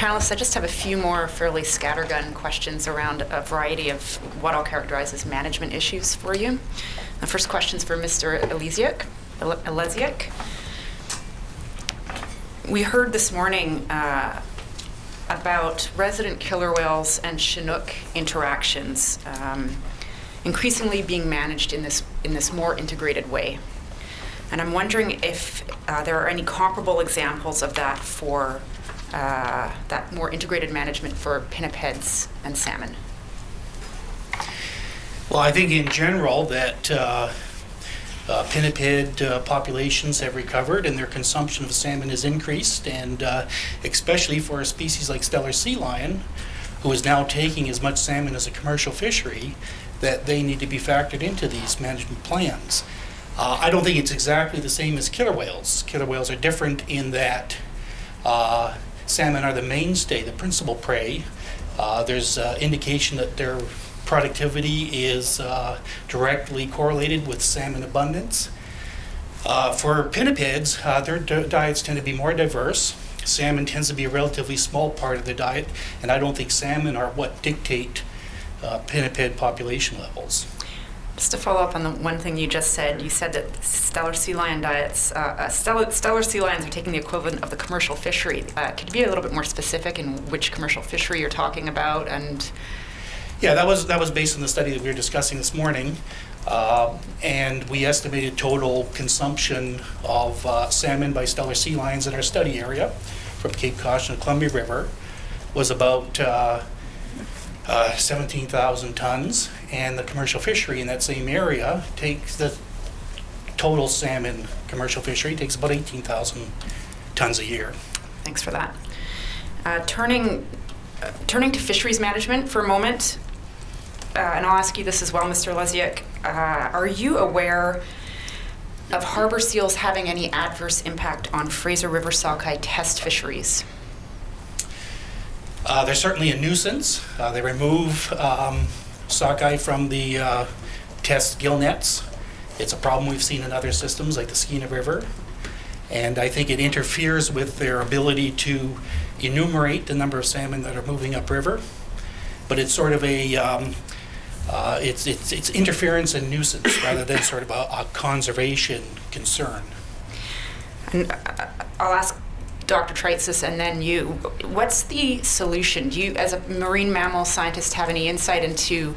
Panelists, I just have a few more fairly scattergun questions around a variety of what I'll characterize as management issues for you. The first question is for Mr. Elesiak. We heard this morning about resident killer whales and Chinook interactions increasingly being managed in this more integrated way. And I'm wondering if there are any comparable examples of that for that more integrated management for pinnipeds and salmon. Well, I think in general that pinniped populations have recovered and their consumption of salmon has increased, and especially for a species like Steller sea lion, who is now taking as much salmon as a commercial fishery, that they need to be factored into these management plans. I don't think it's exactly the same as killer whales. Killer whales are different in that salmon are the mainstay, the principal prey. There's indication that their productivity is directly correlated with salmon abundance. For pinnipeds, their diets tend to be more diverse. Salmon tends to be a relatively small part of the diet, and I don't think salmon are what dictate pinniped population levels. Just to follow up on the one thing you just said, you said that Steller sea lion diets, Steller sea lions are taking the equivalent of the commercial fishery. Could you be a little bit more specific in which commercial fishery you're talking about? And yeah, that was based on the study that we were discussing this morning, and we estimated total consumption of salmon by Steller sea lions in our study area from Cape Caution to Columbia River was about 17,000 tons, and the commercial fishery in that same area takes the total salmon commercial fishery takes about 18,000 tons a year. Thanks for that. Turning to fisheries management for a moment, and I'll ask you this as well, Mr. Elesiak. Are you aware of harbor seals having any adverse impact on Fraser River sockeye test fisheries? They're certainly a nuisance. They remove sockeye from the test gill nets. It's a problem we've seen in other systems like the Skeena River. And I think it interferes with their ability to enumerate the number of salmon that are moving upriver. But it's sort of a, it's interference and nuisance rather than sort of a conservation concern. And I'll ask Dr. Treitzis and then you, what's the solution? Do you, as a marine mammal scientist, have any insight into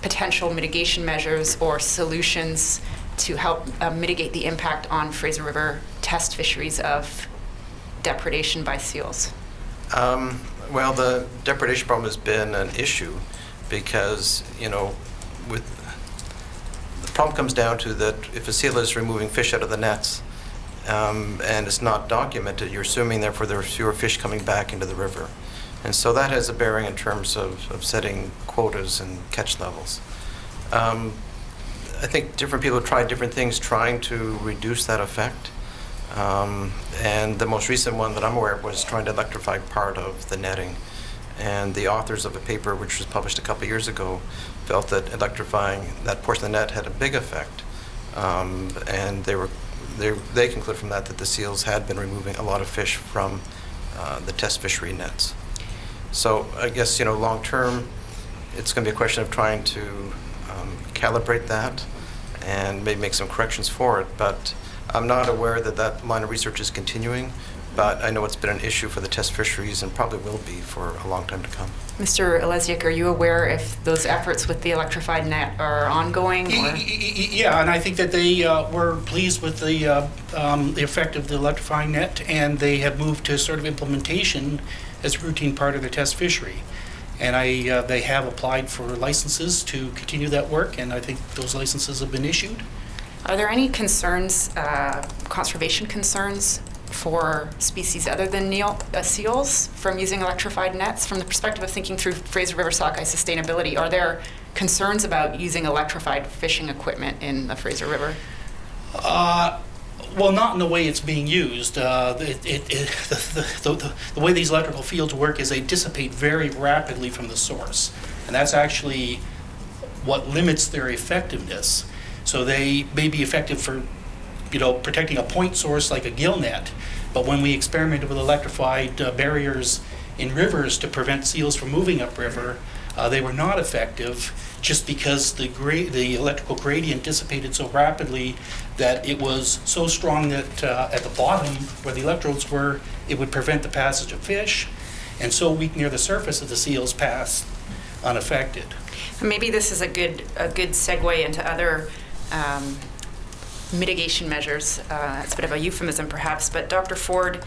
potential mitigation measures or solutions to help mitigate the impact on Fraser River test fisheries of depredation by seals? Well, the depredation problem has been an issue because, the problem comes down to that if a seal is removing fish out of the nets, and it's not documented, you're assuming therefore there are fewer fish coming back into the river. And so that has a bearing in terms of setting quotas and catch levels. I think different people have tried different things trying to reduce that effect. And the most recent one that I'm aware of was trying to electrify part of the netting. And the authors of a paper which was published a couple years ago felt that electrifying that portion of the net had a big effect. And they conclude from that the seals had been removing a lot of fish from the test fishery nets. So I guess, long term, it's going to be a question of trying to calibrate that and maybe make some corrections for it. But I'm not aware that that line of research is continuing, but I know it's been an issue for the test fisheries and probably will be for a long time to come. Mr. Elesiak, are you aware if those efforts with the electrified net are ongoing? Or? Yeah, and I think that they were pleased with the effect of the electrifying net, and they have moved to sort of implementation as a routine part of their test fishery. And they have applied for licenses to continue that work, and I think those licenses have been issued. Are there any concerns, conservation concerns, for species other than seals from using electrified nets? From the perspective of thinking through Fraser River sockeye sustainability, are there concerns about using electrified fishing equipment in the Fraser River? Well, not in the way it's being used. The way these electrical fields work is they dissipate very rapidly from the source, and that's actually what limits their effectiveness. So they may be effective for, protecting a point source like a gill net, But when we experimented with electrified barriers in rivers to prevent seals from moving upriver, they were not effective just because the electrical gradient dissipated so rapidly that it was so strong that at the bottom where the electrodes were, it would prevent the passage of fish, and so weak near the surface of the seals passed unaffected. Maybe this is a good segue into other mitigation measures. It's a bit of a euphemism perhaps, but Dr. Ford,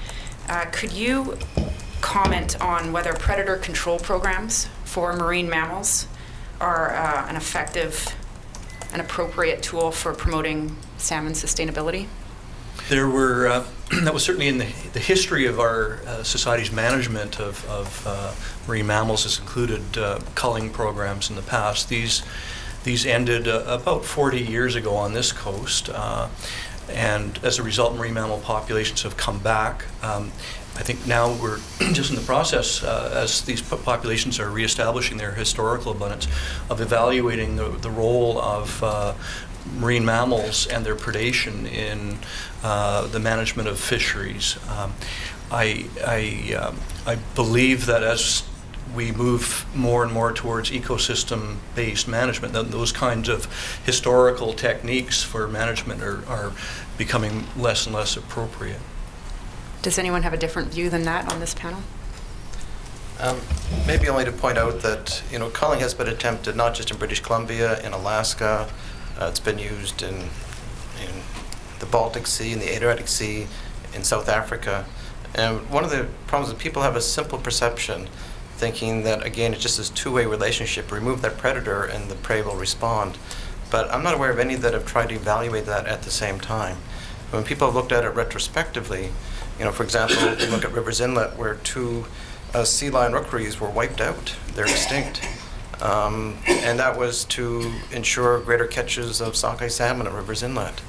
could you comment on whether predator control programs for marine mammals are an effective and appropriate tool for promoting salmon sustainability? There were, that was certainly in the history of our society's management of marine mammals has included culling programs in the past. These ended about 40 years ago on this coast, and as a result, marine mammal populations have come back. I think now we're just in the process, as these populations are reestablishing their historical abundance, of evaluating the role of marine mammals and their predation in the management of fisheries. I believe that as we move more and more towards ecosystem-based management, then those kinds of historical techniques for management are becoming less and less appropriate. Does anyone have a different view than that on this panel? Maybe only to point out that, culling has been attempted not just in British Columbia, in Alaska. It's been used in the Baltic Sea, in the Adriatic Sea, in South Africa. And one of the problems is people have a simple perception, thinking that, again, it's just this two-way relationship. Remove that predator and the prey will respond. But I'm not aware of any that have tried to evaluate that at the same time. When people have looked at it retrospectively, for example, you look at Rivers Inlet where 2 sea lion rookeries were wiped out. They're extinct. And that was to ensure greater catches of sockeye salmon at Rivers Inlet.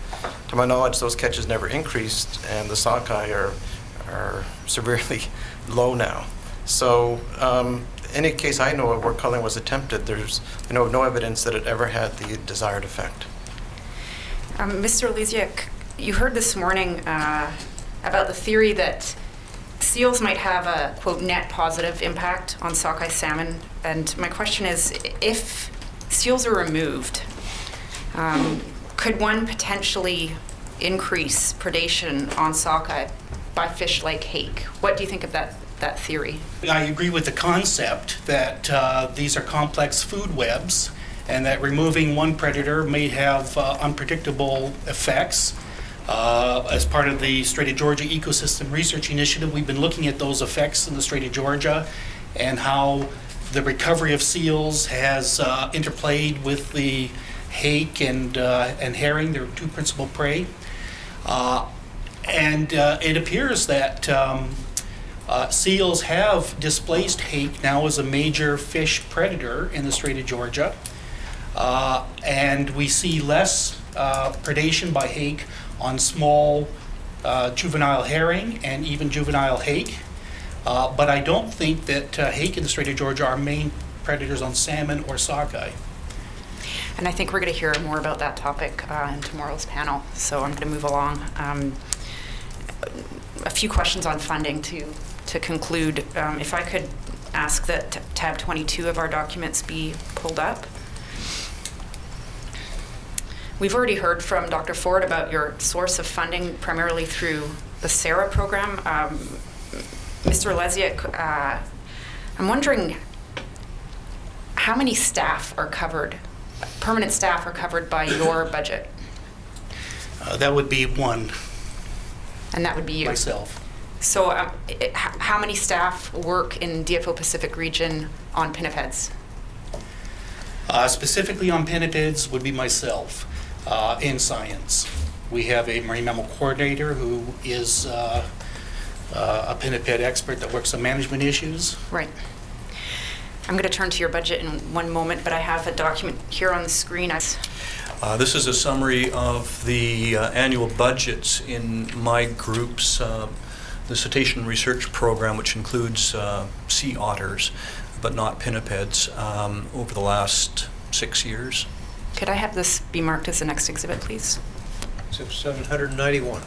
To my knowledge, those catches never increased, and the sockeye are severely low now. So any case I know of where culling was attempted, there's no evidence that it ever had the desired effect. Mr. Lysiak, you heard this morning about the theory that seals might have a, quote, net positive impact on sockeye salmon. And my question is, if seals are removed, could one potentially increase predation on sockeye by fish like hake? What do you think of that theory? I agree with the concept that these are complex food webs and that removing one predator may have unpredictable effects. As part of the Strait of Georgia Ecosystem Research Initiative, we've been looking at those effects in the Strait of Georgia and how the recovery of seals has interplayed with the hake and herring, their 2 principal prey. And it appears that seals have displaced hake now as a major fish predator in the Strait of Georgia. And we see less predation by hake on small juvenile herring and even juvenile hake. But I don't think that hake in the Strait of Georgia are main predators on salmon or sockeye. And I think we're going to hear more about that topic in tomorrow's panel. So I'm going to move along. A few questions on funding to conclude. If I could ask that tab 22 of our documents be pulled up. We've already heard from Dr. Ford about your source of funding, primarily through the SARA program. Mr. Lysiak, I'm wondering how many staff are covered, permanent staff are covered by your budget? That would be one. And that would be you? Myself. So how many staff work in DFO Pacific region on pinnipeds? Specifically on pinnipeds would be myself in science. We have a marine mammal coordinator who is a pinniped expert that works on management issues. Right. I'm going to turn to your budget in one moment, but I have a document here on the screen. This is a summary of the annual budgets in my group's the cetacean research program, which includes sea otters, but not pinnipeds, over the last 6 years. Could I have this be marked as the next exhibit, please? Exhibit 791.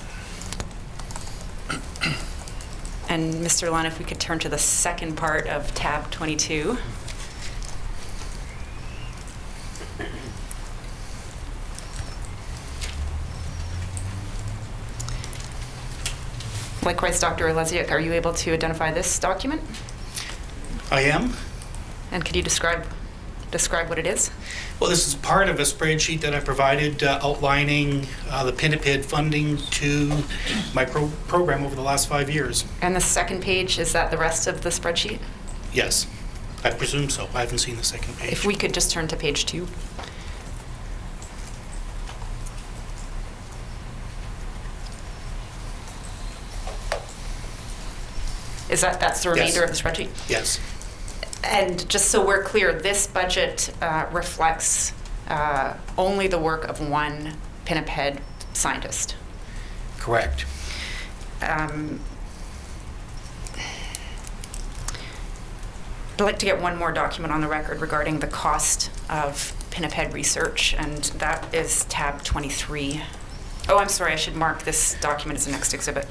And Mr. Lunn, if we could turn to the second part of tab 22. Likewise, Dr. Oleziak, are you able to identify this document? I am. And could you describe what it is? Well, this is part of a spreadsheet that I provided outlining the Pinniped funding to my program over the last 5 years. And the second page, is that the rest of the spreadsheet? Yes, I presume so. I haven't seen the second page. If we could just turn to page 2. That's the remainder of the spreadsheet? Yes. And just so we're clear, this budget reflects only the work of one Pinniped scientist. Correct. I'd like to get one more document on the record regarding the cost of Pinniped research, and that is tab 23. Oh, I'm sorry, I should mark this document as the next exhibit.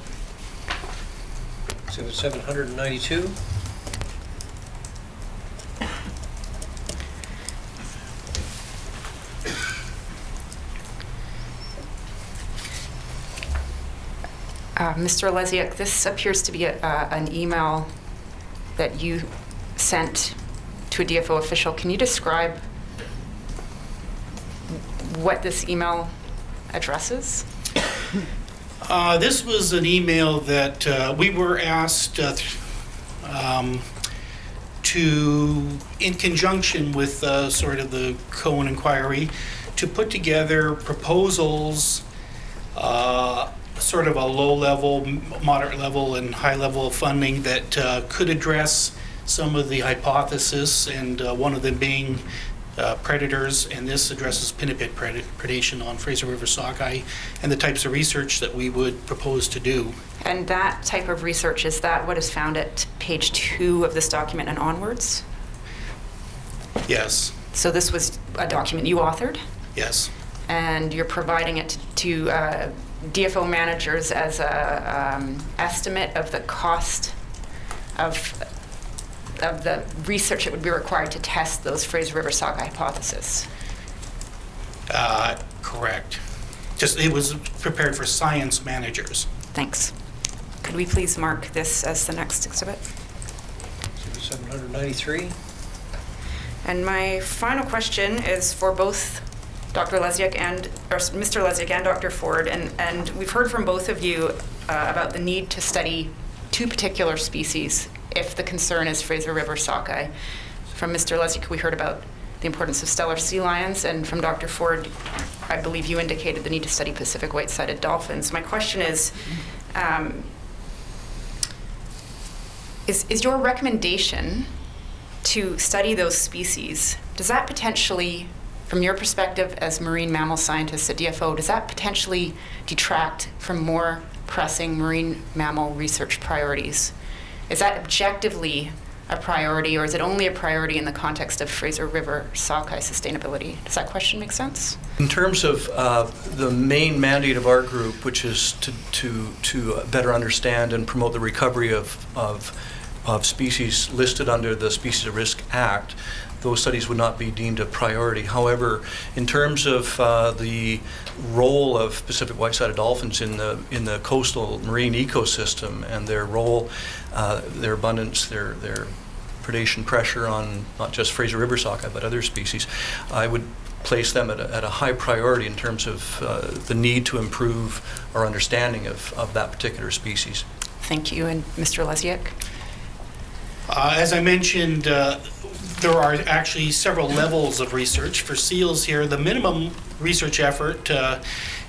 Exhibit 792. Mr. Oleziak, this appears to be an email that you sent to a DFO official. Can you describe what this email addresses? This was an email that we were asked to, in conjunction with sort of the Cohen inquiry, to put together proposals, sort of a low level, moderate level, and high level of funding that could address some of the hypothesis, and one of them being predators, and this addresses pinniped predation on Fraser River sockeye, and the types of research that we would propose to do. And that type of research, is that what is found at page 2 of this document and onwards? Yes. So this was a document you authored, Yes. and you're providing it to DFO managers as a estimate of the cost of the research that would be required to test those Fraser River sockeye hypothesis. Correct. Just, it was prepared for science managers. Thanks. Could we please mark this as the next exhibit? Exhibit 793. And my final question is for both Dr. Oleziak or Mr. Oleziak and Dr. Ford, and we've heard from both of you about the need to study 2 particular species if the concern is Fraser River sockeye. From Mr. Oleziak, we heard about the importance of stellar sea lions, and from Dr. Ford, I believe you indicated the need to study Pacific white-sided dolphins. My question is your recommendation to study those species, does that potentially, from your perspective as marine mammal scientists at DFO, does that potentially detract from more pressing marine mammal research priorities? Is that objectively a priority, or is it only a priority in the context of Fraser River sockeye sustainability? Does that question make sense? In terms of the main mandate of our group, which is to better understand and promote the recovery of species listed under the Species at Risk Act, those studies would not be deemed a priority. However, in terms of the role of Pacific white-sided dolphins in the coastal marine ecosystem and their role, their abundance, their predation pressure on not just Fraser River sockeye but other species, I would place them at a high priority in terms of the need to improve our understanding of that particular species. Thank you. And Mr. Oleziak? As I mentioned, there are actually several levels of research. For seals here, the minimum research effort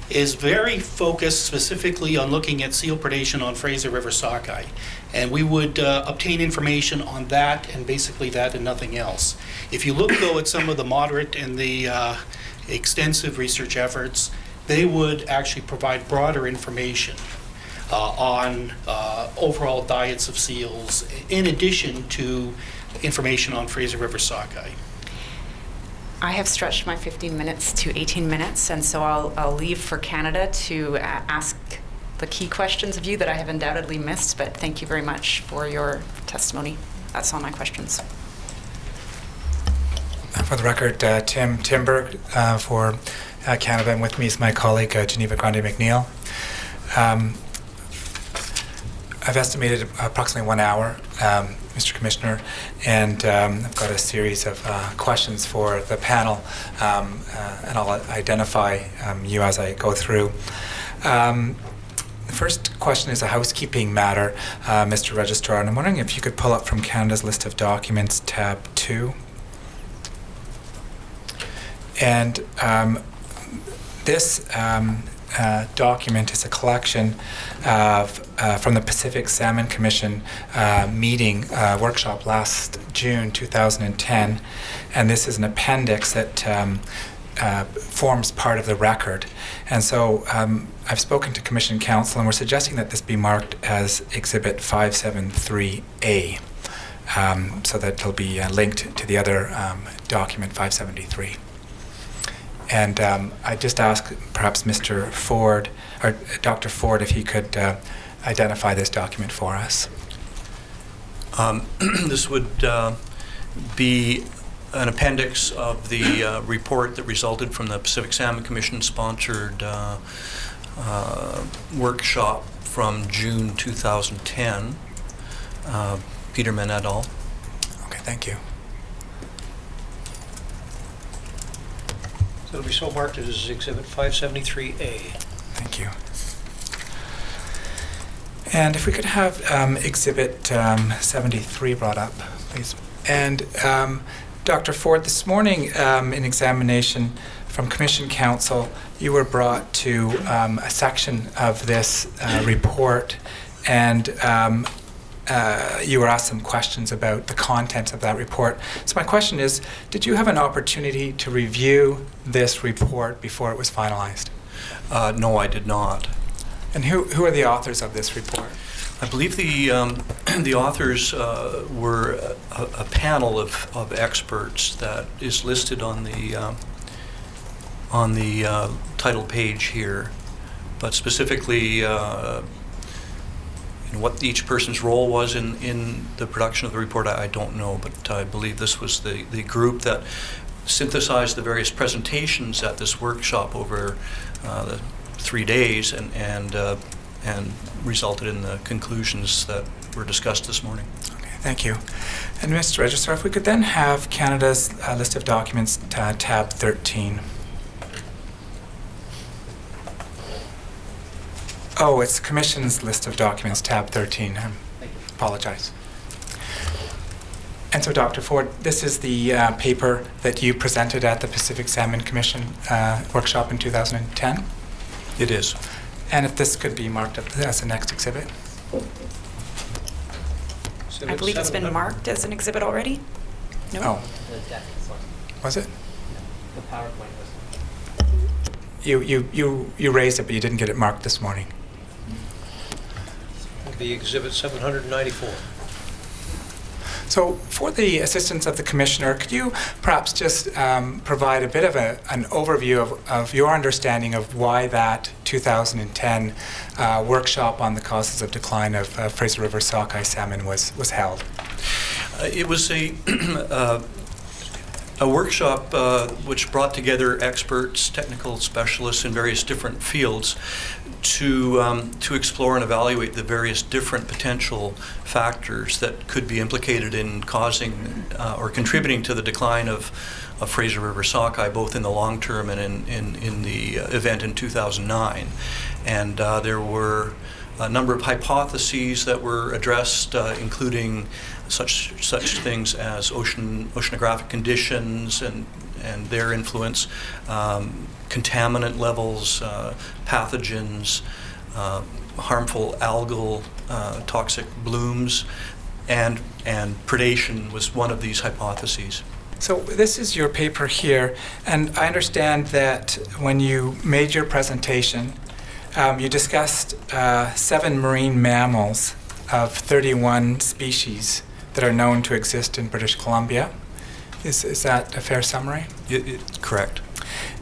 is very focused specifically on looking at seal predation on Fraser River sockeye. And we would obtain information on that, and basically that and nothing else. If you look, though, at some of the moderate and the extensive research efforts, they would actually provide broader information on overall diets of seals, in addition to information on Fraser River sockeye. I have stretched my 15 minutes to 18 minutes, and so I'll leave for Canada to ask the key questions of you that I have undoubtedly missed, but thank you very much for your testimony. That's all my questions. For the record, Tim Timberg for Canada, and with me is my colleague Geneva Grande McNeil. I've estimated approximately 1 hour, Mr. Commissioner, and I've got a series of questions for the panel, and I'll identify you as I go through. The first question is a housekeeping matter, Mr. Registrar, and I'm wondering if you could pull up from Canada's list of documents, tab 2. And this document is a collection of, from the Pacific Salmon Commission meeting workshop last June 2010, and this is an appendix that forms part of the record. And so I've spoken to Commission Council, and we're suggesting that this be marked as Exhibit 573A, so that it'll be linked to the other document 573. And I just ask perhaps Mr. Ford, or Dr. Ford, if he could identify this document for us. This would be an appendix of the report that resulted from the Pacific Salmon Commission sponsored workshop from June 2010. Peterman et al. Okay, thank you. So it'll be so marked as Exhibit 573A. Thank you. And if we could have Exhibit 73 brought up, please. And Dr. Ford, this morning in examination from Commission Council, you were brought to a section of this report, and you were asked some questions about the contents of that report. So my question is, did you have an opportunity to review this report before it was finalized? No, I did not. And who are the authors of this report? I believe the authors were a panel of experts that is listed on the title page here, but specifically what each person's role was in the production of the report, I don't know, but I believe this was the group that synthesized the various presentations at this workshop over the 3 days and resulted in the conclusions that were discussed this morning. Okay, thank you. And Mr. Registrar, if we could then have Canada's list of documents, tab 13. Oh, it's Commission's list of documents, tab 13. I apologize. And so, Dr. Ford, this is the paper that you presented at the Pacific Salmon Commission workshop in 2010? It is. And if this could be marked up as the next exhibit? Exhibit I believe it's been 700. marked as an exhibit already? No? Oh, The deck was, was it? the PowerPoint was. You raised it, but you didn't get it marked this morning. It'll be Exhibit 794. So for the assistance of the Commissioner, could you perhaps just provide a bit of an overview of your understanding of why that 2010 workshop on the causes of decline of Fraser River sockeye salmon was held? It was a workshop which brought together experts, technical specialists in various different fields to explore and evaluate the various different potential factors that could be implicated in causing or contributing to the decline of Fraser River sockeye, both in the long term and in the event in 2009. And there were a number of hypotheses that were addressed, including such things as oceanographic conditions and their influence, contaminant levels, pathogens, harmful algal toxic blooms, and predation was one of these hypotheses. So this is your paper here, and I understand that when you made your presentation, you discussed 7 marine mammals of 31 species that are known to exist in British Columbia. Is that a fair summary? Correct.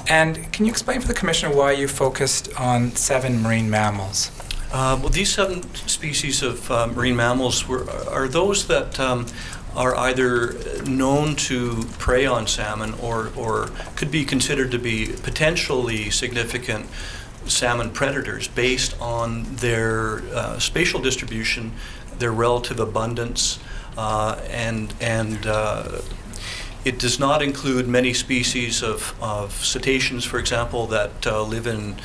And can you explain for the Commissioner why you focused on 7 marine mammals? Well, these 7 species of marine mammals are those that are either known to prey on salmon or could be considered to be potentially significant salmon predators based on their spatial distribution, their relative abundance, and it does not include many species of cetaceans, for example, that live in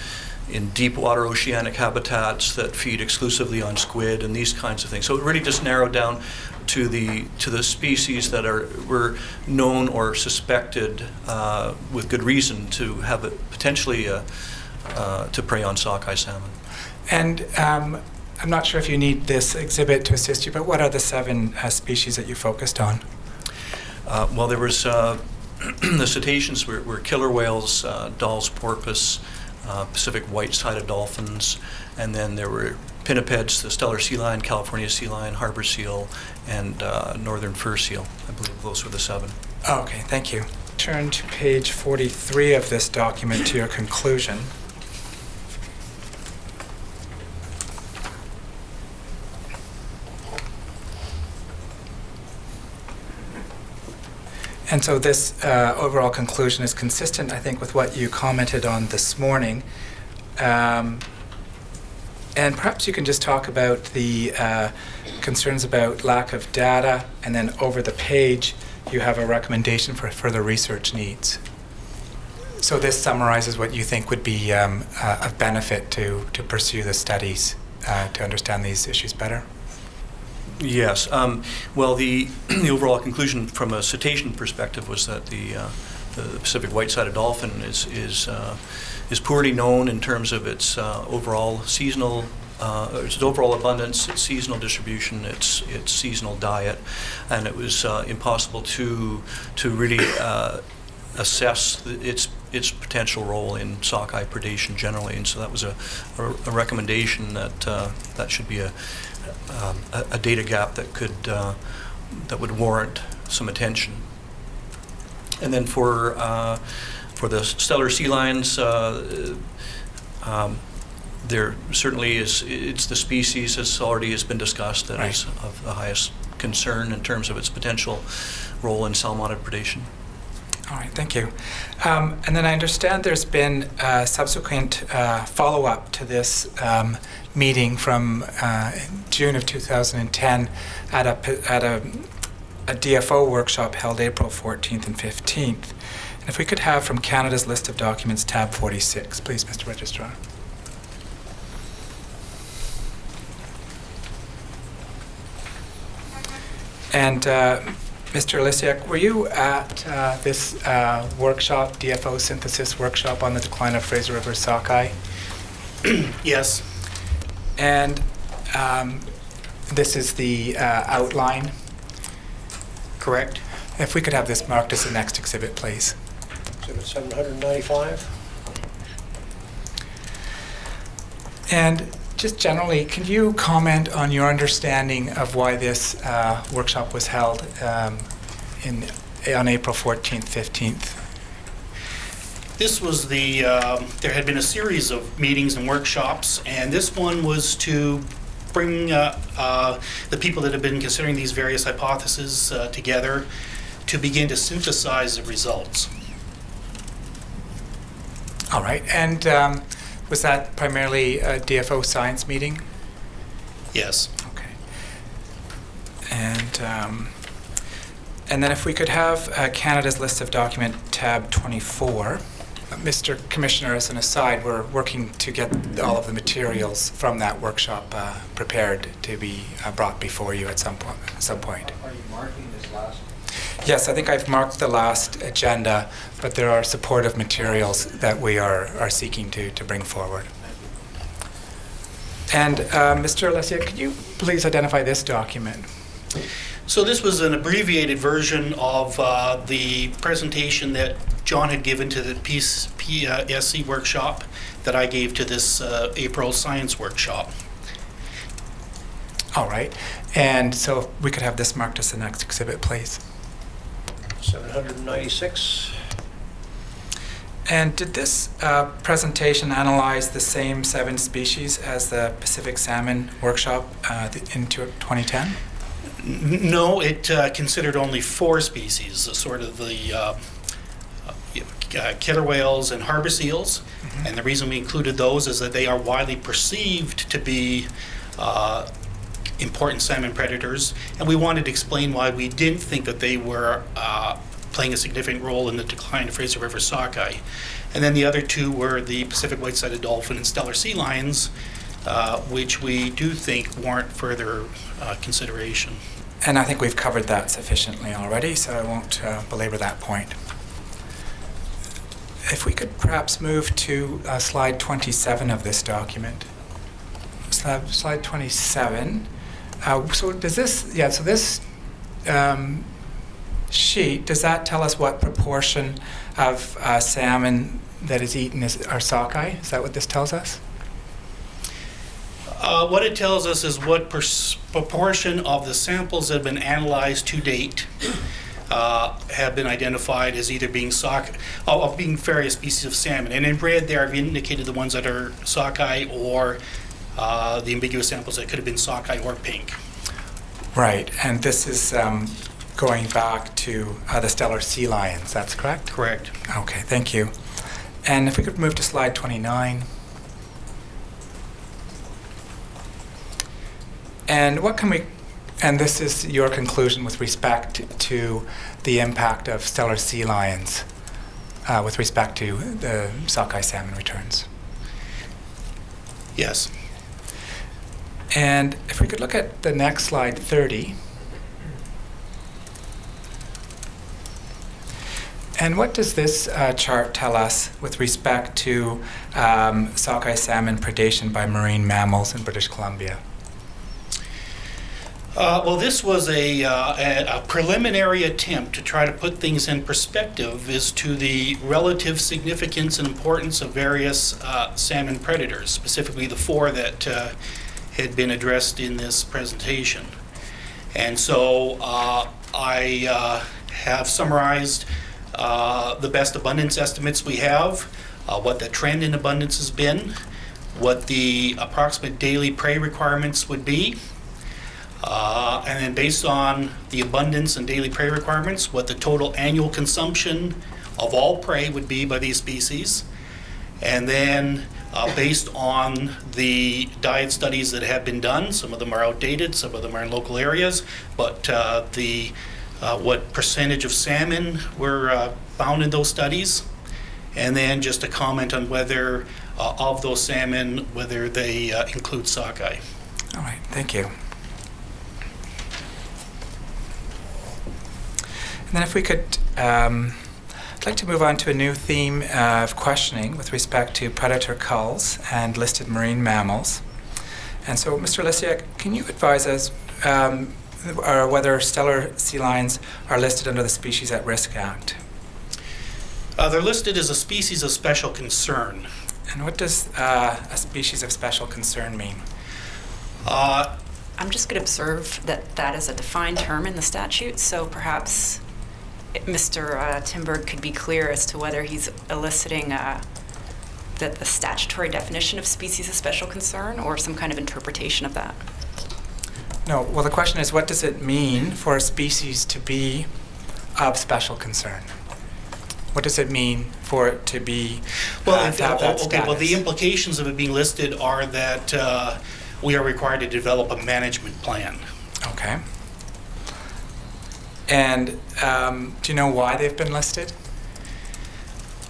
deep water oceanic habitats that feed exclusively on squid and these kinds of things. So it really just narrowed down to the species that were known or suspected with good reason to have potentially to prey on sockeye salmon. And I'm not sure if you need this exhibit to assist you, but what are the 7 species that you focused on? Well, there was the cetaceans were killer whales, Dall's porpoise, Pacific white-sided dolphins, and then there were pinnipeds, the Steller sea lion, California sea lion, harbor seal, and northern fur seal. I believe those were the 7. Okay, thank you. Turn to page 43 of this document to your conclusion. And so this overall conclusion is consistent, I think, with what you commented on this morning. And perhaps you can just talk about the concerns about lack of data, and then over the page you have a recommendation for further research needs. So this summarizes what you think would be of benefit to pursue the studies to understand these issues better. Yes. Well, the overall conclusion from a cetacean perspective was that the Pacific white-sided dolphin is poorly known in terms of its overall seasonal, its overall abundance, its seasonal distribution, its seasonal diet, and it was impossible to really assess its potential role in sockeye predation generally, and so that was a recommendation that that should be a data gap that would warrant some attention. And then for the Steller sea lions, there certainly it's the species, as already has been discussed, that is of the highest concern in terms of its potential role in salmonid predation. All right, thank you. And then I understand there's been subsequent follow-up to this meeting from June of 2010 at a DFO workshop held April 14th and 15th. And if we could have from Canada's list of documents, tab 46, please, Mr. Registrar. And Mr. Lisiak, were you at this workshop, DFO synthesis workshop on the decline of Fraser River sockeye? Yes. And this is the outline. Correct. If we could have this marked as the next exhibit, please. Exhibit 795. And just generally, can you comment on your understanding of why this workshop was held on April 14th, 15th? This was there had been a series of meetings and workshops, and this one was to bring the people that have been considering these various hypotheses together to begin to synthesize the results. All right, and was that primarily a DFO science meeting? Yes. Okay. And then if we could have Canada's list of document tab 24. Mr. Commissioner, as an aside, we're working to get all of the materials from that workshop prepared to be brought before you at some point. Are you marking this last? Yes, I think I've marked the last agenda, but there are supportive materials that we are seeking to bring forward. And Mr. Lisiak, could you please identify this document? So this was an abbreviated version of the presentation that John had given to the PSC workshop that I gave to this April science workshop. All right. And so if we could have this marked as the next exhibit, please. 796. And did this presentation analyze the same 7 species as the Pacific salmon workshop in 2010? No, it considered only 4 species, sort of the killer whales and harbor seals. Mm-hmm. And the reason we included those is that they are widely perceived to be important salmon predators, and we wanted to explain why we didn't think that they were playing a significant role in the decline of Fraser River sockeye. And then the other 2 were the Pacific white-sided dolphin and stellar sea lions, which we do think warrant further consideration. And I think we've covered that sufficiently already, so I won't belabor that point. If we could perhaps move to slide 27 of this document. Slide 27. So does this, so this sheet, does that tell us what proportion of salmon that is eaten are sockeye? Is that what this tells us? What it tells us is what proportion of the samples that have been analyzed to date have been identified as either being being various species of salmon. And in red there, I've indicated the ones that are sockeye or the ambiguous samples that could have been sockeye or pink. Right, and this is going back to the stellar sea lions, that's correct? Correct. Okay, thank you. And if we could move to slide 29. And what can we, and this is your conclusion with respect to the impact of stellar sea lions with respect to the sockeye salmon returns. Yes. And if we could look at the next slide, 30. And what does this chart tell us with respect to sockeye salmon predation by marine mammals in British Columbia? Well, this was a preliminary attempt to try to put things in perspective as to the relative significance and importance of various salmon predators, specifically the 4 that had been addressed in this presentation. And so I have summarized the best abundance estimates we have, what the trend in abundance has been, what the approximate daily prey requirements would be, and then based on the abundance and daily prey requirements, what the total annual consumption of all prey would be by these species. And then based on the diet studies that have been done, some of them are outdated, some of them are in local areas, but what percentage of salmon were found in those studies, and then just a comment on whether of those salmon, whether they include sockeye. All right, thank you. And then if we could, I'd like to move on to a new theme of questioning with respect to predator culls and listed marine mammals. And so, Mr. Lisiak, can you advise us whether stellar sea lions are listed under the Species at Risk Act? They're listed as a species of special concern. And what does a species of special concern mean? I'm just going to observe that that is a defined term in the statute, so perhaps Mr. Timberg could be clear as to whether he's eliciting the statutory definition of species of special concern or some kind of interpretation of that. No, well, the question is, what does it mean for a species to be of special concern? What does it mean for it to be Well, to have that okay. Well, the status? implications of it being listed are that we are required to develop a management plan. Okay. And do you know why they've been listed?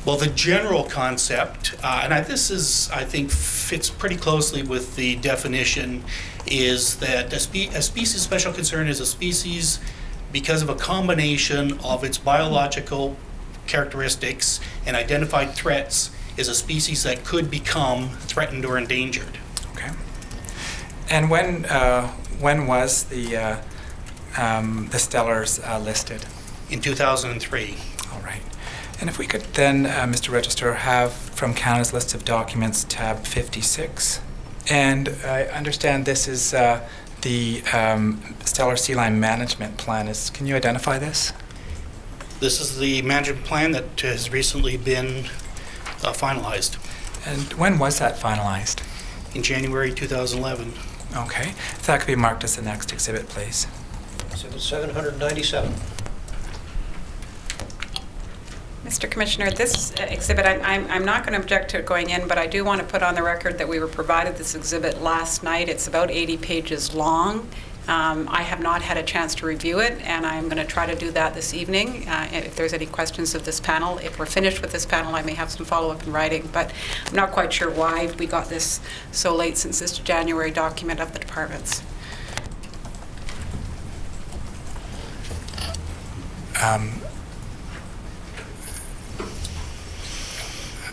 Well, the general concept, and this is, I think, fits pretty closely with the definition, is that a species of special concern is a species because of a combination of its biological characteristics and identified threats is a species that could become threatened or endangered. Okay. And when was the stellars listed? In 2003. All right. And if we could then, Mr. Register, have from Canada's list of documents, tab 56. And I understand this is the stellar sea lion management plan. Can you identify this? This is the management plan that has recently been finalized And when was that finalized? in January 2011. Okay. If that could be marked as the next exhibit, please. Exhibit 797. Mr. Commissioner, this exhibit, I'm not going to object to it going in, but I do want to put on the record that we were provided this exhibit last night. It's about 80 pages long. I have not had a chance to review it, and I'm going to try to do that this evening. If there's any questions of this panel, if we're finished with this panel, I may have some follow-up in writing, but I'm not quite sure why we got this so late since this January document of the departments.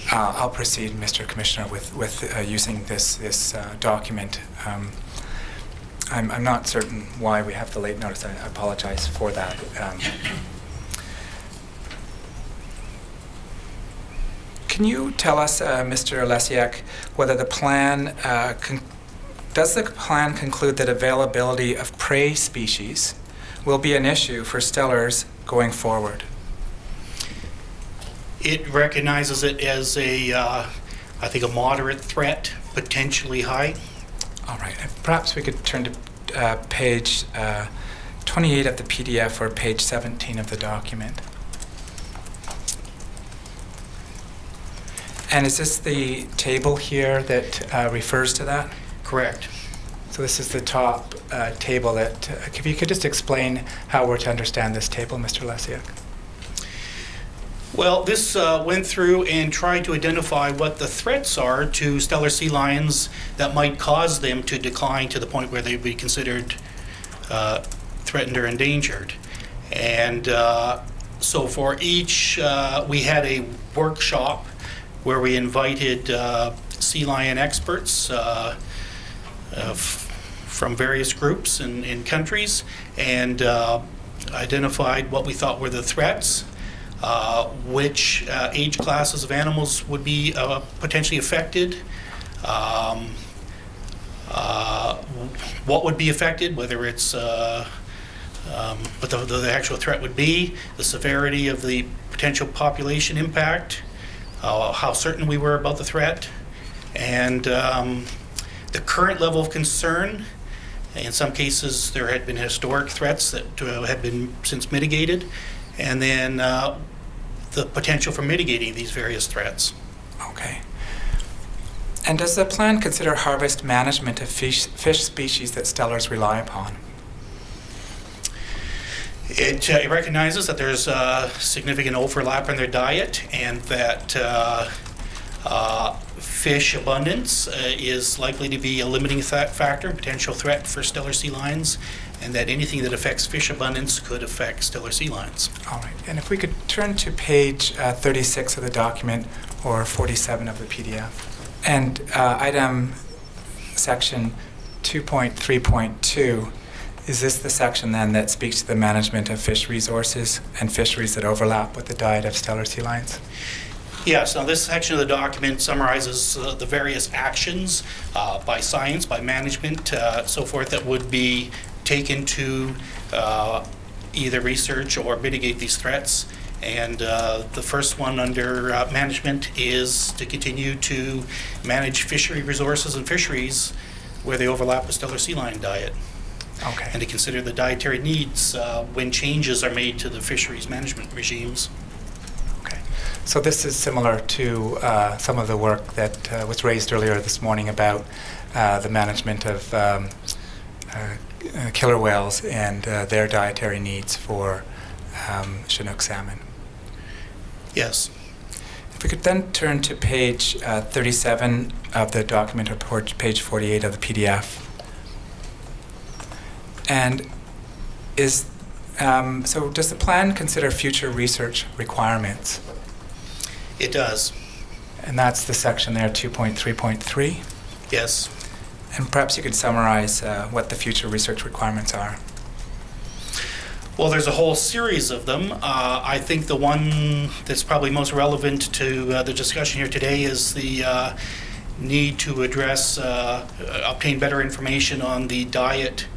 I'll proceed, Mr. Commissioner, with using this document. I'm not certain why we have the late notice. I apologize for that. Can you tell us, Mr. Lesiak, whether the plan does the plan conclude that availability of prey species will be an issue for stellars going forward? It recognizes it as I think, a moderate threat, potentially high. All right. Perhaps we could turn to page 28 of the PDF or page 17 of the document. And is this the table here that refers to that? Correct. So this is the top table that, if you could just explain how we're to understand this table, Mr. Lesiak. Well, this went through and tried to identify what the threats are to stellar sea lions that might cause them to decline to the point where they'd be considered threatened or endangered. And so for each, we had a workshop where we invited sea lion experts from various groups and countries, and identified what we thought were the threats, which age classes of animals would be potentially affected, what would be affected, whether it's what the actual threat would be, the severity of the potential population impact, how certain we were about the threat, and the current level of concern. In some cases, there had been historic threats that had been since mitigated, and then the potential for mitigating these various threats. Okay. And does the plan consider harvest management of fish species that stellars rely upon? It recognizes that there's significant overlap in their diet, and that fish abundance is likely to be a limiting factor, potential threat for stellar sea lions, and that anything that affects fish abundance could affect stellar sea lions. All right. And if we could turn to page 36 of the document or 47 of the PDF. And item section 2.3.2, is this the section then that speaks to the management of fish resources and fisheries that overlap with the diet of stellar sea lions? Yes, now this section of the document summarizes the various actions by science, by management, so forth, that would be taken to either research or mitigate these threats. And the first one under management is to continue to manage fishery resources and fisheries where they overlap with stellar sea lion diet. Okay. And to consider the dietary needs when changes are made to the fisheries management regimes. Okay. So this is similar to some of the work that was raised earlier this morning about the management of killer whales and their dietary needs for Chinook salmon. Yes. If we could then turn to page 37 of the document, or page 48 of the PDF. And so does the plan consider future research requirements? It does. And that's the section there, 2.3.3. Yes. And perhaps you could summarize what the future research requirements are. Well, there's a whole series of them. I think the one that's probably most relevant to the discussion here today is the need to address, obtain better information on the diet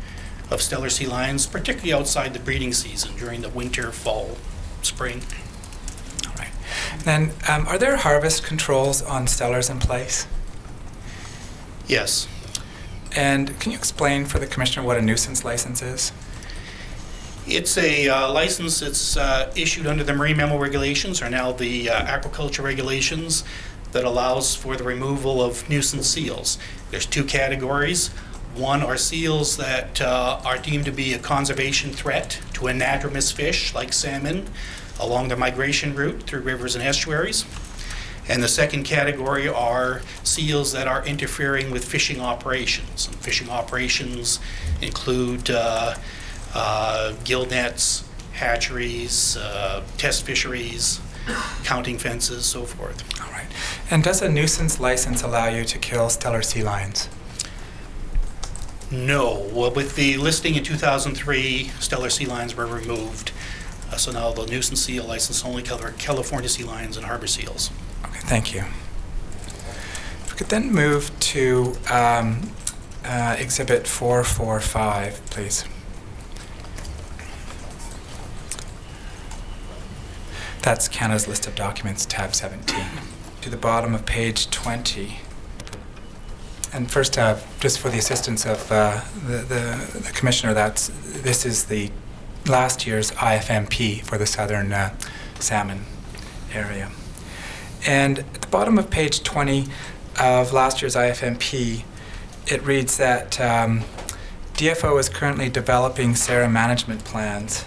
of stellar sea lions, particularly outside the breeding season during the winter, fall, spring. All right. Then, are there harvest controls on Stellars in place? Yes. And can you explain for the Commissioner what a nuisance license is? It's a license that's issued under the marine mammal regulations, or now the aquaculture regulations, that allows for the removal of nuisance seals. There's two categories. One are seals that are deemed to be a conservation threat to anadromous fish like salmon along their migration route through rivers and estuaries. And the second category are seals that are interfering with fishing operations. And fishing operations include gill nets, hatcheries, test fisheries, counting fences, so forth. All right. And does a nuisance license allow you to kill Stellar sea lions? No. Well, with the listing in 2003, Stellar sea lions were removed. So now the nuisance seal license only cover California sea lions and harbor seals. Okay, thank you. If we could then move to Exhibit 445, please. That's Canada's List of Documents, tab 17. To the bottom of page 20. And first, just for the assistance of the Commissioner, this is the last year's IFMP for the southern salmon area. And at the bottom of page 20 of last year's IFMP, it reads that DFO is currently developing SARA management plans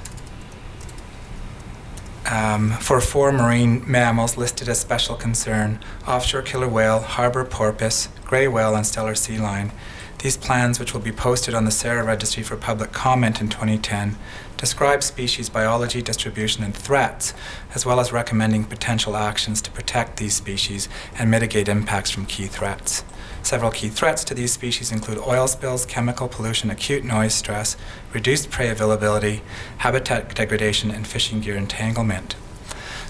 for 4 marine mammals listed as special concern: offshore killer whale, harbor porpoise, gray whale, and Stellar sea lion. These plans, which will be posted on the SARA registry for public comment in 2010, describe species biology, distribution, and threats, as well as recommending potential actions to protect these species and mitigate impacts from key threats. Several key threats to these species include oil spills, chemical pollution, acute noise stress, reduced prey availability, habitat degradation, and fishing gear entanglement.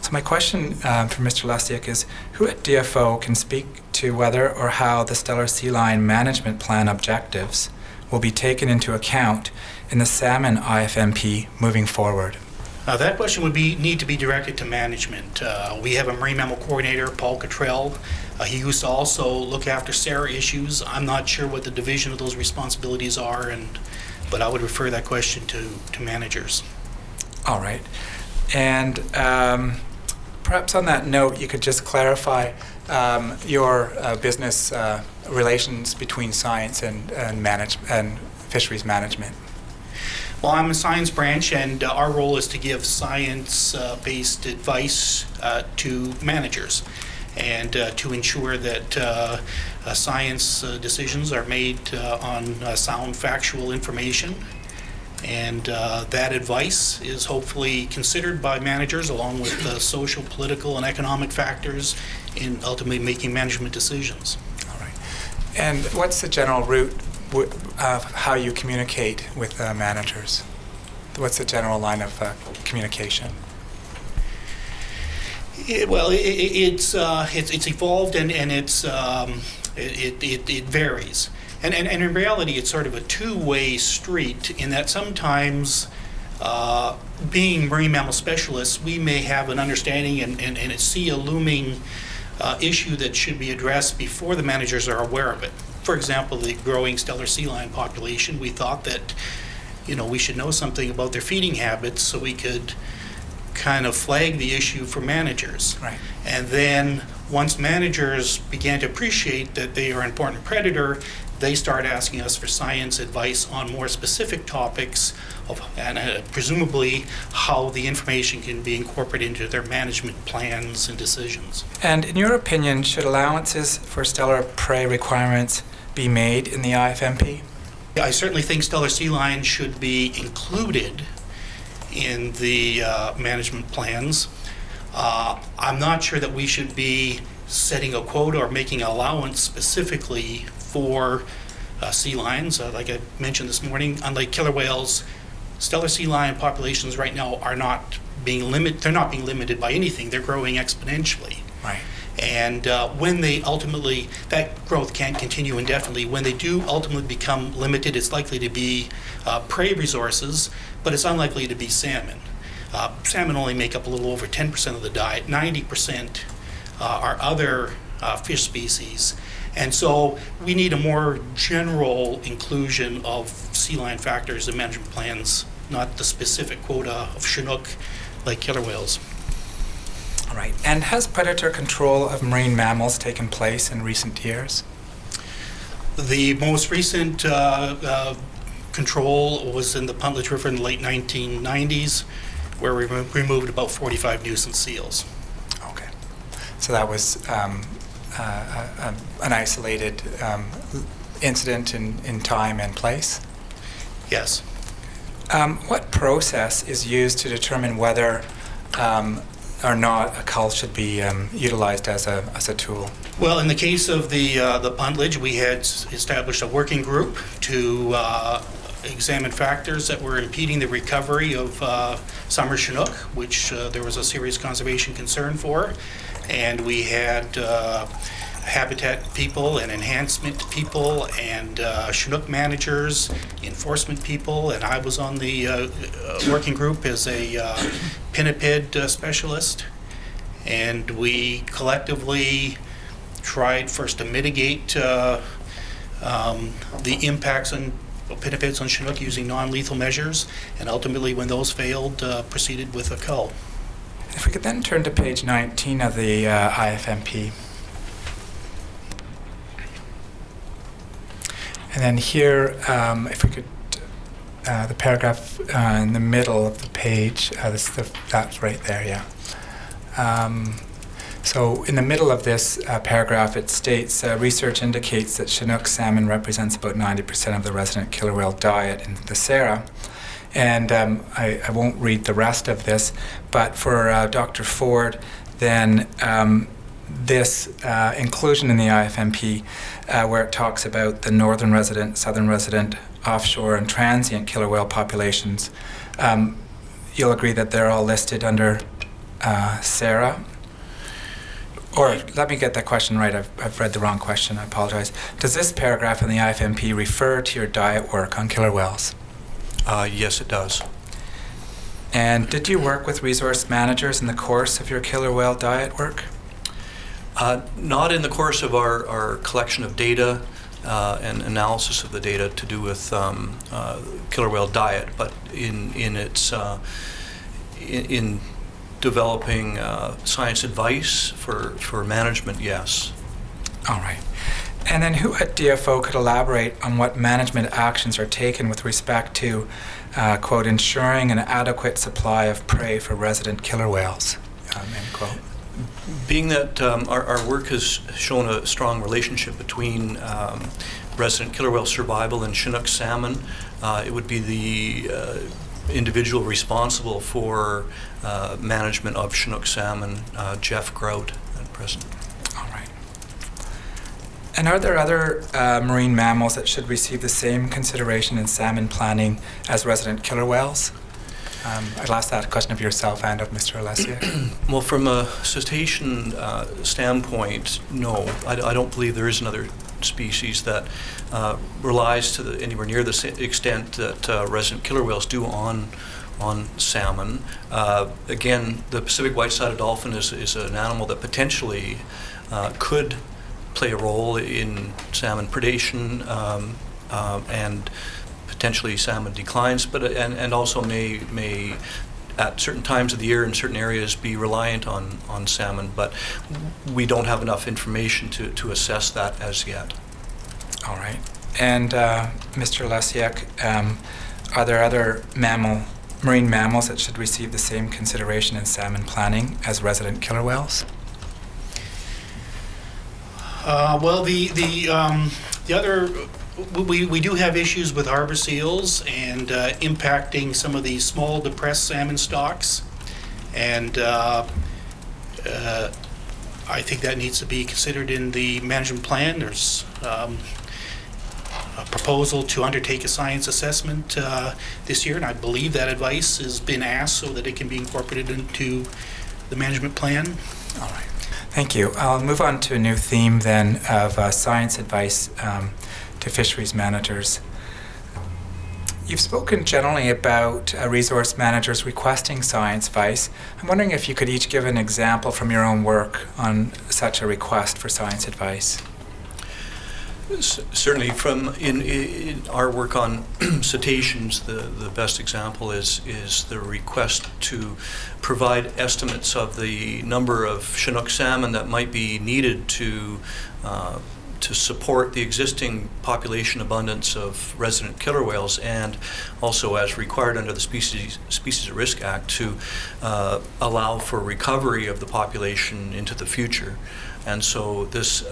So my question for Mr. Lestiak is, who at DFO can speak to whether or how the Stellar sea lion management plan objectives will be taken into account in the salmon IFMP moving forward? That question would need to be directed to management. We have a marine mammal coordinator, Paul Cottrell. He used to also look after SARA issues. I'm not sure what the division of those responsibilities are, but I would refer that question to managers. All right. And perhaps on that note, you could just clarify your business relations between science and fisheries management. Well, I'm a science branch, and our role is to give science-based advice to managers, and to ensure that science decisions are made on sound factual information. And that advice is hopefully considered by managers along with the social, political, and economic factors in ultimately making management decisions. All right. And what's the general route of how you communicate with managers? What's the general line of communication? It's evolved and it varies. And in reality, it's sort of a two-way street in that sometimes, being marine mammal specialists, we may have an understanding and see a looming issue that should be addressed before the managers are aware of it. For example, the growing Stellar sea lion population, we thought that, we should know something about their feeding habits so we could kind of flag the issue for managers. Right. And then once managers began to appreciate that they are an important predator, they start asking us for science advice on more specific topics and presumably how the information can be incorporated into their management plans and decisions. And in your opinion, should allowances for stellar prey requirements be made in the IFMP? I certainly think Stellar sea lion should be included in the management plans. I'm not sure that we should be setting a quota or making an allowance specifically for sea lions. Like I mentioned this morning, unlike killer whales, Stellar sea lion populations right now are not being limited. They're not being limited by anything. They're growing exponentially. Right. And when they ultimately, that growth can't continue indefinitely. When they do ultimately become limited, it's likely to be prey resources, but it's unlikely to be salmon. Salmon only make up a little over 10% of the diet. 90% are other fish species. And so we need a more general inclusion of sea lion factors in management plans, not the specific quota of Chinook like killer whales. All right. And has predator control of marine mammals taken place in recent years? The most recent control was in the Puntledge River in the late 1990s, where we removed about 45 nuisance seals. Okay. So that was an isolated incident in time and place? Yes. What process is used to determine whether or not a cull should be utilized as a tool? Well, in the case of the Puntledge, we had established a working group to examine factors that were impeding the recovery of summer Chinook, which there was a serious conservation concern for. And we had habitat people and enhancement people and Chinook managers, enforcement people, and I was on the working group as a pinniped specialist. And we collectively tried first to mitigate the impacts on pinnipeds on Chinook using non-lethal measures, and ultimately when those failed, proceeded with a cull. If we could then turn to page 19 of the IFMP. And then here, if we could, the paragraph in the middle of the page, that's right there, yeah. So in the middle of this paragraph, it states, research indicates that Chinook salmon represents about 90% of the resident killer whale diet in the Sierra. And I won't read the rest of this, but for Dr. Ford, then this inclusion in the IFMP, where it talks about the northern resident, southern resident, offshore and transient killer whale populations, you'll agree that they're all listed under Sierra? Or let me get that question right. I've read the wrong question. I apologize. Does this paragraph in the IFMP refer to your diet work on killer whales? Yes, it does. And did you work with resource managers in the course of your killer whale diet work? Not in the course of our collection of data and analysis of the data to do with killer whale diet, but in developing science advice for management, yes. All right. And then who at DFO could elaborate on what management actions are taken with respect to, quote, ensuring an adequate supply of prey for resident killer whales, end quote? Being that our work has shown a strong relationship between resident killer whale survival and Chinook salmon, it would be the individual responsible for management of Chinook salmon, Jeff Grout, at present. All right. And are there other marine mammals that should receive the same consideration in salmon planning as resident killer whales? I'll ask that question of yourself and of Mr. Alessia. Well, from a cetacean standpoint, no. I don't believe there is another species that relies to anywhere near the extent that resident killer whales do on salmon. Again, the Pacific white-sided dolphin is an animal that potentially could play a role in salmon predation and potentially salmon declines, but and also may at certain times of the year in certain areas be reliant on salmon, but we don't have enough information to assess that as yet. All right. And Mr. Lesiak, are there other marine mammals that should receive the same consideration in salmon planning as resident killer whales? Well, the other, we do have issues with harbor seals and impacting some of these small depressed salmon stocks, and I think that needs to be considered in the management plan. There's a proposal to undertake a science assessment this year, and I believe that advice has been asked so that it can be incorporated into the management plan. All right. Thank you. I'll move on to a new theme then of science advice to fisheries managers. You've spoken generally about resource managers requesting science advice. I'm wondering if you could each give an example from your own work on such a request for science advice. Certainly, from in our work on cetaceans, the best example is the request to provide estimates of the number of Chinook salmon that might be needed to support the existing population abundance of resident killer whales, and also, as required under the Species at Risk Act, to allow for recovery of the population into the future. And so this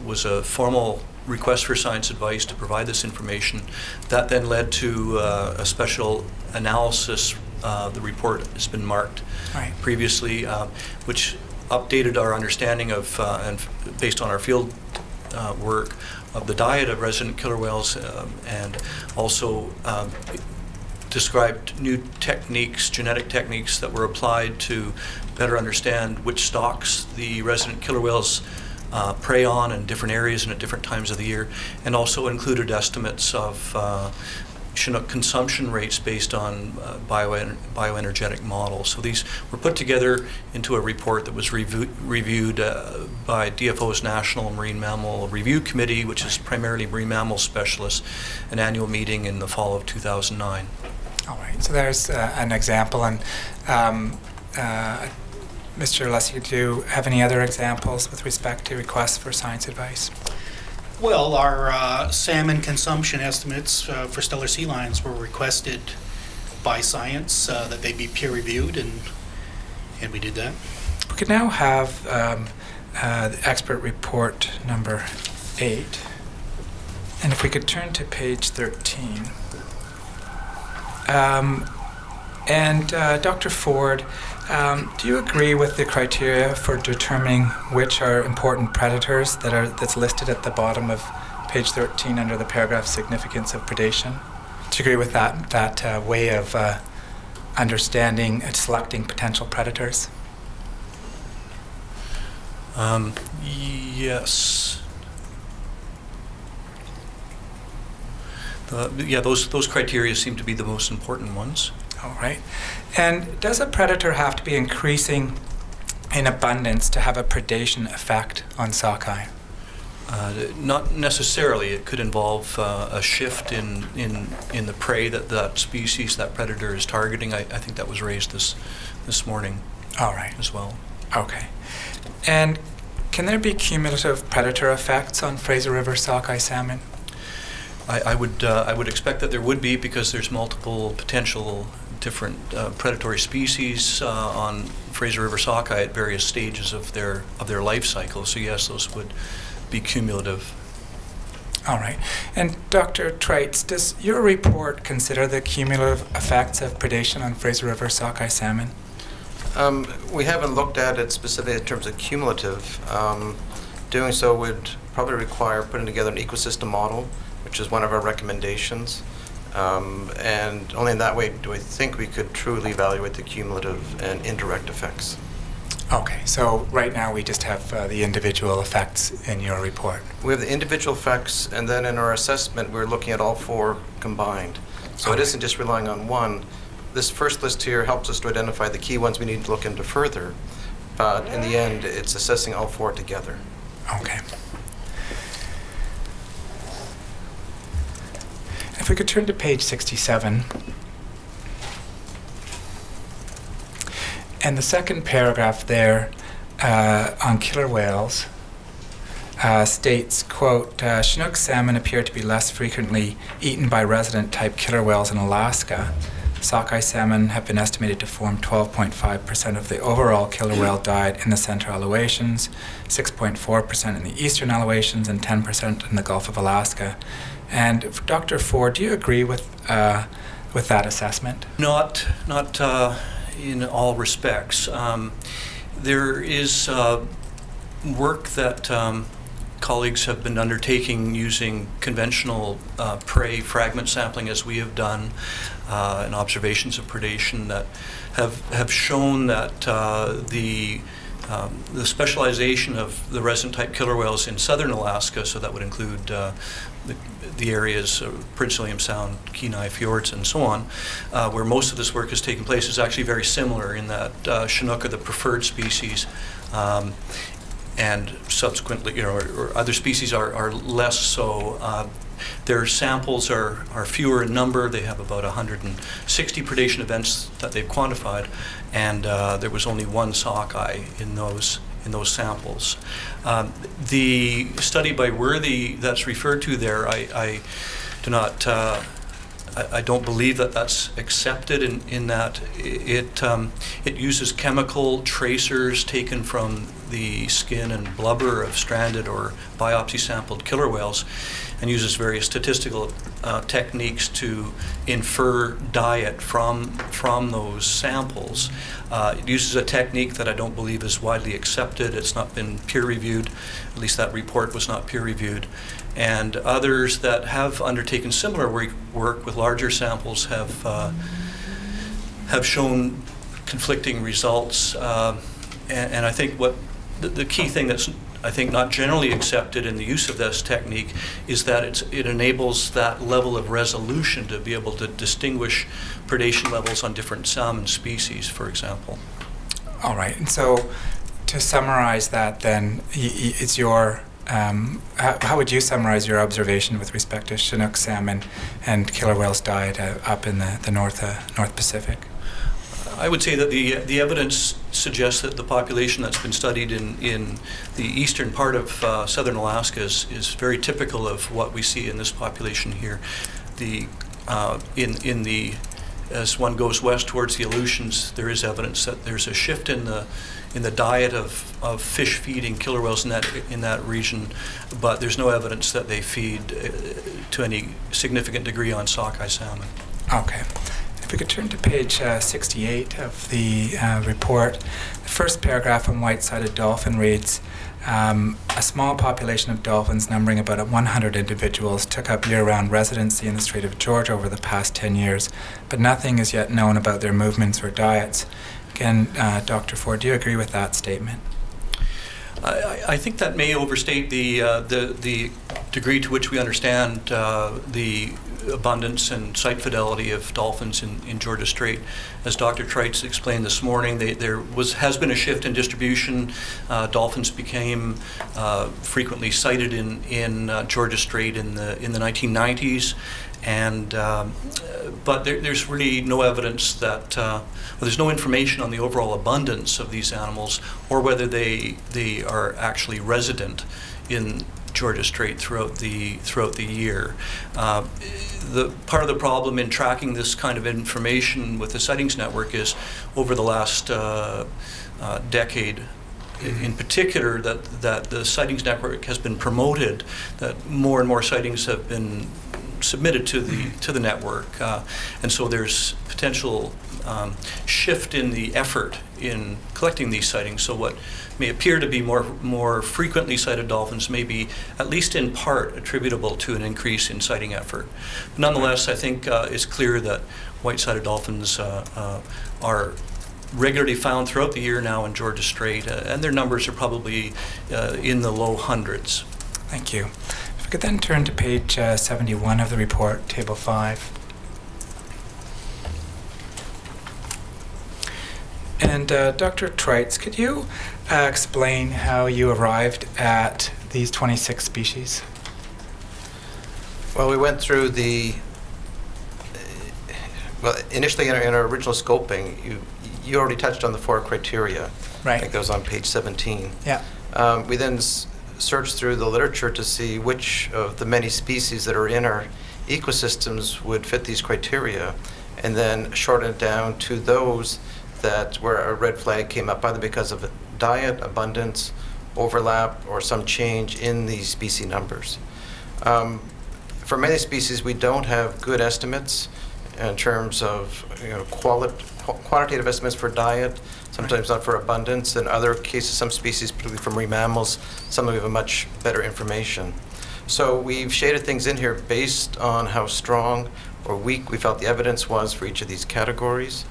was a formal request for science advice to provide this information. That then led to a special analysis. The report has been marked previously, which updated our understanding of, and based on our field work, of the diet of resident killer whales, and also described new techniques, genetic techniques that were applied to better understand which stocks the resident killer whales prey on in different areas and at different times of the year, and also included estimates of Chinook consumption rates based on bioenergetic models. So these were put together into a report that was reviewed by DFO's National Marine Mammal Review Committee, which is primarily marine mammal specialists, an annual meeting in the fall of 2009. All right, so there's an example. And Mr. Leslie, do you have any other examples with respect to requests for science advice? Well, our salmon consumption estimates for stellar sea lions were requested by science, that they be peer-reviewed, and we did that. We could now have the expert report number 8. And if we could turn to page 13. Dr. Ford, do you agree with the criteria for determining which are important predators that's listed at the bottom of page 13 under the paragraph significance of predation? Do you agree with that way of understanding and selecting potential predators? Yes. Those criteria seem to be the most important ones. All right. And does a predator have to be increasing in abundance to have a predation effect on sockeye? Not necessarily. It could involve a shift in the prey that species, that predator is targeting. I think that was raised this morning. All right. As well. Okay. And can there be cumulative predator effects on Fraser River sockeye salmon? I would expect that there would be, because there's multiple potential different predatory species on Fraser River sockeye at various stages of their life cycle. So yes, those would be cumulative. All right. And Dr. Treitz, does your report consider the cumulative effects of predation on Fraser River sockeye salmon? We haven't looked at it specifically in terms of cumulative. Doing so would probably require putting together an ecosystem model, which is one of our recommendations. And only in that way do I think we could truly evaluate the cumulative and indirect effects. Okay, so right now we just have the individual effects in your report. We have the individual effects, and then in our assessment we're looking at all 4 combined. So Okay. It isn't just relying on one. This first list here helps us to identify the key ones we need to look into further, but in the end it's assessing all 4 together. Okay. If we could turn to page 67. And the second paragraph there on killer whales states, quote, Chinook salmon appear to be less frequently eaten by resident-type killer whales in Alaska. Sockeye salmon have been estimated to form 12.5% of the overall killer whale diet in the central Aleutians, 6.4% in the eastern Aleutians, and 10% in the Gulf of Alaska. And Dr. Ford, do you agree with that assessment? Not in all respects. There is work that colleagues have been undertaking using conventional prey fragment sampling, as we have done, and observations of predation that have shown that the the specialization of the resident-type killer whales in southern Alaska, so that would include the areas of Prince William Sound, Kenai Fjords, and so on, where most of this work is taking place, is actually very similar in that Chinook are the preferred species, and subsequently, or other species are less so. Their samples are fewer in number. They have about 160 predation events that they've quantified, and there was only one sockeye in those samples. The study by Worthy that's referred to there, I do not. I don't believe that that's accepted in that it uses chemical tracers taken from the skin and blubber of stranded or biopsy sampled killer whales, and uses various statistical techniques to infer diet from those samples. It uses a technique that I don't believe is widely accepted. It's not been peer reviewed. At least that report was not peer reviewed. And others that have undertaken similar work with larger samples have shown conflicting results. And I think what the key thing that's, I think, not generally accepted in the use of this technique is that it enables that level of resolution to be able to distinguish predation levels on different salmon species, for example. All right. And so to summarize that then, it's your, how would you summarize your observation with respect to Chinook salmon and killer whales diet up in the North Pacific? I would say that the evidence suggests that the population that's been studied in the eastern part of southern Alaska is very typical of what we see in this population here. As one goes west towards the Aleutians, there is evidence that there's a shift in the diet of fish-feeding killer whales in that region, but there's no evidence that they feed to any significant degree on sockeye salmon. Okay. If we could turn to page 68 of the report, the first paragraph on white-sided dolphin reads, a small population of dolphins numbering about 100 individuals took up year-round residency in the Strait of Georgia over the past 10 years, but nothing is yet known about their movements or diets. Again, Dr. Ford, do you agree with that statement? I think that may overstate the degree to which we understand the abundance and site fidelity of dolphins in Georgia Strait. As Dr. Trites explained this morning, there has been a shift in distribution. Dolphins became frequently sighted in Georgia Strait in the 1990s, and but there's really no evidence that there's no information on the overall abundance of these animals or whether they are actually resident in Georgia Strait throughout the year. The part of the problem in tracking this kind of information with the sightings network is over the last decade, in particular, that the sightings network has been promoted, that more and more sightings have been submitted to the network, and so there's potential shift in the effort in collecting these sightings. So what may appear to be more frequently sighted dolphins may be, at least in part, attributable to an increase in sighting effort. But nonetheless, I think it's clear that white-sided dolphins are regularly found throughout the year now in Georgia Strait, and their numbers are probably in the low hundreds. Thank you. If we could then turn to page 71 of the report, table 5. And Dr. Trites, could you explain how you arrived at these 26 species? Well, we went through initially in our original scoping, you already touched on the 4 criteria. Right. I think that was on page 17. Yeah. We then searched through the literature to see which of the many species that are in our ecosystems would fit these criteria, and then shortened it down to those that where a red flag came up, either because of diet, abundance, overlap, or some change in the species numbers. For many species, we don't have good estimates in terms of quantitative estimates for diet, sometimes not for abundance. In other cases, some species, particularly for marine mammals, some of them have much better information. So we've shaded things in here based on how strong or weak we felt the evidence was for each of these categories.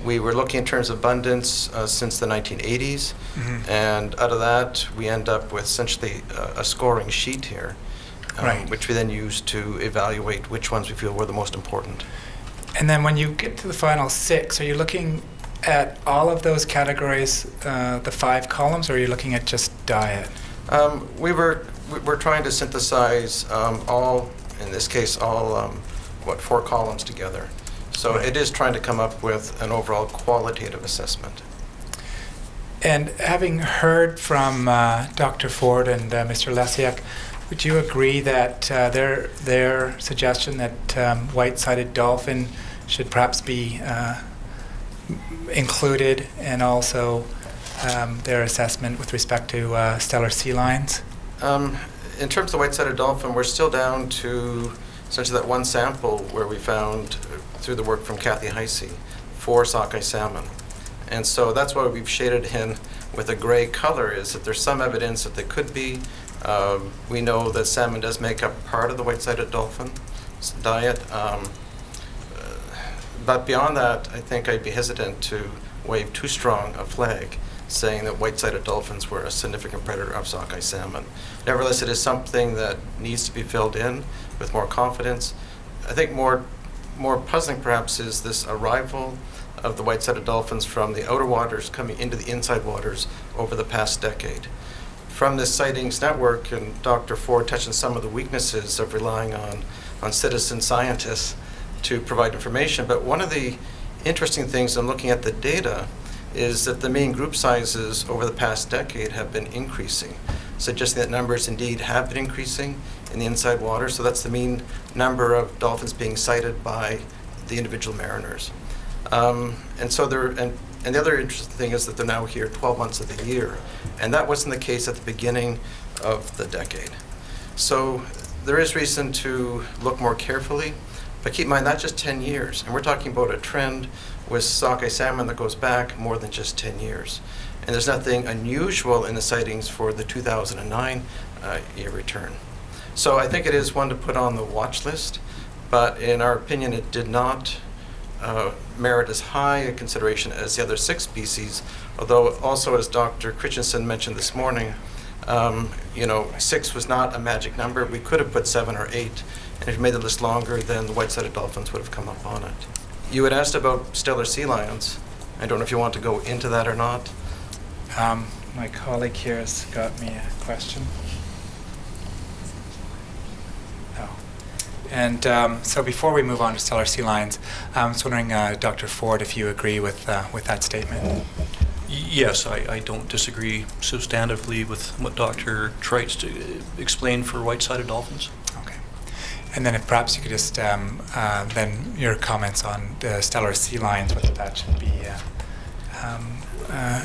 We were looking in terms of abundance since the 1980s, and out of that, we end up with essentially a scoring sheet here, Right. which we then use to evaluate which ones we feel were the most important. And then when you get to the final 6, are you looking at all of those categories, the 5 columns, or are you looking at just diet? We're trying to synthesize all, in this case, all 4 columns together. So Right. it is trying to come up with an overall qualitative assessment. And having heard from Dr. Ford and Mr. Lesiak, would you agree that their suggestion that white-sided dolphin should perhaps be included, and also their assessment with respect to stellar sea lions? In terms of white-sided dolphin, we're still down to essentially that one sample where we found, through the work from Kathy Heisey, 4 sockeye salmon. And so that's why we've shaded in with a gray color, is that there's some evidence that they could be. We know that salmon does make up part of the white-sided dolphin diet. But beyond that, I think I'd be hesitant to wave too strong a flag saying that white-sided dolphins were a significant predator of sockeye salmon. Nevertheless, it is something that needs to be filled in with more confidence. I think more puzzling perhaps is this arrival of the white-sided dolphins from the outer waters coming into the inside waters over the past decade. From this sightings network, and Dr. Ford touched on some of the weaknesses of relying on citizen scientists to provide information, but one of the interesting things in looking at the data is that the mean group sizes over the past decade have been increasing, suggesting that numbers indeed have been increasing in the inside water. So that's the mean number of dolphins being sighted by the individual mariners. And the other interesting thing is that they're now here 12 months of the year, and that wasn't the case at the beginning of the decade. So there is reason to look more carefully, but keep in mind that's just 10 years, and we're talking about a trend with sockeye salmon that goes back more than just 10 years. And there's nothing unusual in the sightings for the 2009 year return. So I think it is one to put on the watch list, but in our opinion, it did not merit as high a consideration as the other 6 species, although also, as Dr. Christensen mentioned this morning, 6 was not a magic number. We could have put 7 or 8, and if you made the list longer, then the white-sided dolphins would have come up on it. You had asked about stellar sea lions. I don't know if you want to go into that or not. My colleague here has got me a question. Oh. And so before we move on to stellar sea lions, I was wondering, Dr. Ford, if you agree with that statement. Yes, I don't disagree substantively with what Dr. Treitz explained for white-sided dolphins. Okay. And then if perhaps you could just, then your comments on the stellar sea lions, whether that should be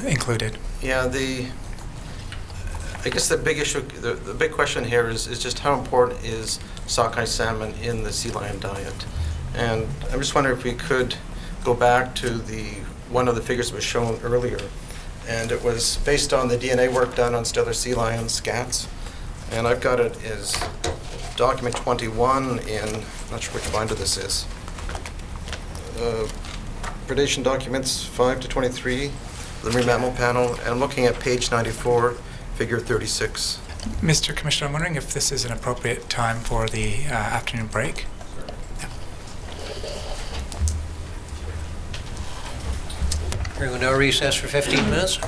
included. Yeah, I guess the big issue, the big question here is just how important is sockeye salmon in the sea lion diet? And I'm just wondering if we could go back to one of the figures that was shown earlier, and it was based on the DNA work done on stellar sea lion scats, and I've got it as document 21 in, I'm not sure which binder this is, predation documents 5 to 23, the marine mammal panel, and I'm looking at page 94, figure 36. Mr. Commissioner, I'm wondering if this is an appropriate time for the afternoon break. We're going to now recess for 15 minutes.